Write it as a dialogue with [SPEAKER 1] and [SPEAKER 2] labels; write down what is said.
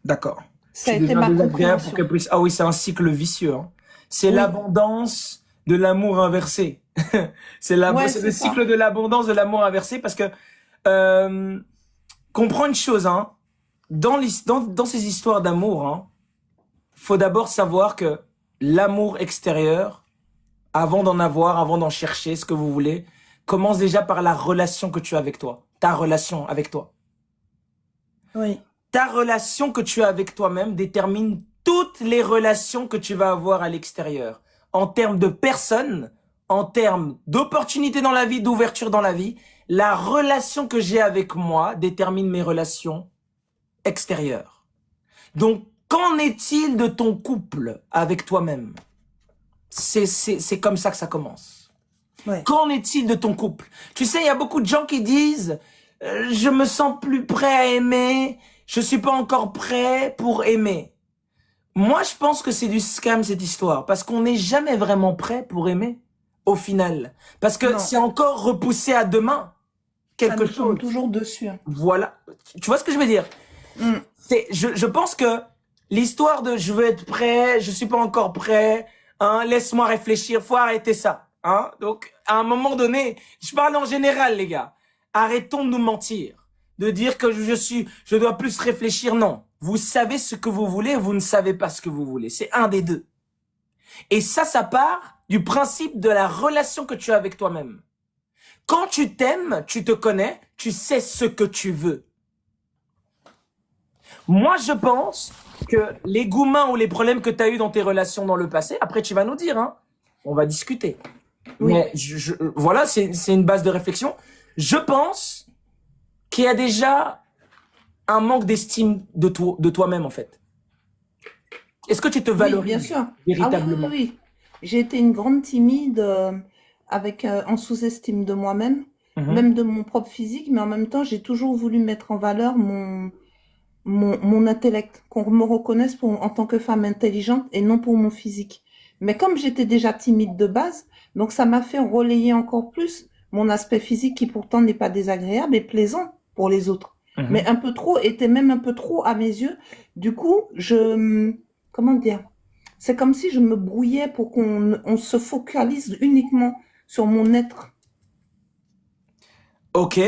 [SPEAKER 1] D'accord.
[SPEAKER 2] Ça a
[SPEAKER 1] Tu
[SPEAKER 2] été
[SPEAKER 1] deviens
[SPEAKER 2] ma
[SPEAKER 1] désagréable pour
[SPEAKER 2] compréhension.
[SPEAKER 1] qu'elle puisse... Ah oui, c'est un cycle vicieux, hein. C'est
[SPEAKER 2] Oui,
[SPEAKER 1] l'abondance de l'amour inversé.
[SPEAKER 2] ouais,
[SPEAKER 1] C'est le
[SPEAKER 2] c'est ça.
[SPEAKER 1] cycle de l'abondance de l'amour inversé parce que euh, comprends une chose, hein. Dans ces histoires d'amour, hein, faut d'abord savoir que l'amour extérieur, avant d'en avoir, avant d'en chercher, ce que vous voulez, commence déjà par la relation que tu as avec toi. Ta relation avec toi.
[SPEAKER 2] Oui,
[SPEAKER 1] Ta relation que tu as avec toi-même détermine toutes les relations que tu vas avoir à l'extérieur. En termes de personnes, en termes d'opportunités dans la vie, d'ouverture dans la vie, la relation que j'ai avec moi détermine mes relations extérieures. Donc, qu'en est-il de ton couple avec toi-même? C'est comme ça que ça commence.
[SPEAKER 2] ouais.
[SPEAKER 1] Qu'en est-il de ton couple? Tu sais, il y a beaucoup de gens qui disent je me sens plus prêt à aimer, je suis pas encore prêt pour aimer. Moi, je pense que c'est du scam cette histoire parce qu'on n'est jamais vraiment prêt pour aimer au final. Parce que
[SPEAKER 2] Non,
[SPEAKER 1] c'est encore repoussé à demain
[SPEAKER 2] ça
[SPEAKER 1] quelque
[SPEAKER 2] nous tombe
[SPEAKER 1] chose.
[SPEAKER 2] toujours dessus, hein.
[SPEAKER 1] Voilà. Tu vois ce que je veux dire?
[SPEAKER 2] Mm.
[SPEAKER 1] Je pense que l'histoire de je veux être prêt, je suis pas encore prêt, hein, laisse-moi réfléchir, faut arrêter ça, hein. Donc, à un moment donné, je parle en général, les gars. Arrêtons de nous mentir, de dire que je dois plus réfléchir. Non. Vous savez ce que vous voulez, vous ne savez pas ce que vous voulez. C'est un des deux. Et ça part du principe de la relation que tu as avec toi-même. Quand tu t'aimes, tu te connais, tu sais ce que tu veux. Moi, je pense que les goumins ou les problèmes que tu as eu dans tes relations dans le passé, après tu vas nous dire, hein, on va discuter.
[SPEAKER 2] Oui,
[SPEAKER 1] Mais voilà, c'est une base de réflexion. Je pense qu'il y a déjà un manque d'estime de toi-même en fait. Est-ce que tu te
[SPEAKER 2] oui, bien
[SPEAKER 1] valorises
[SPEAKER 2] sûr. Ah oui, oui, oui,
[SPEAKER 1] véritablement?
[SPEAKER 2] oui. J'ai été une grande timide avec en sous-estime de moi-même,
[SPEAKER 1] Mhm.
[SPEAKER 2] même de mon propre physique, mais en même temps, j'ai toujours voulu mettre en valeur mon intellect, qu'on me reconnaisse en tant que femme intelligente et non pour mon physique. Mais comme j'étais déjà timide de base, donc ça m'a fait relayer encore plus mon aspect physique qui pourtant n'est pas désagréable et plaisant pour les autres. Mais
[SPEAKER 1] Mhm.
[SPEAKER 2] un peu trop, était même un peu trop à mes yeux. Du coup, comment dire? C'est comme si je me brouillais pour qu'on se focalise uniquement sur mon être.
[SPEAKER 1] Ok,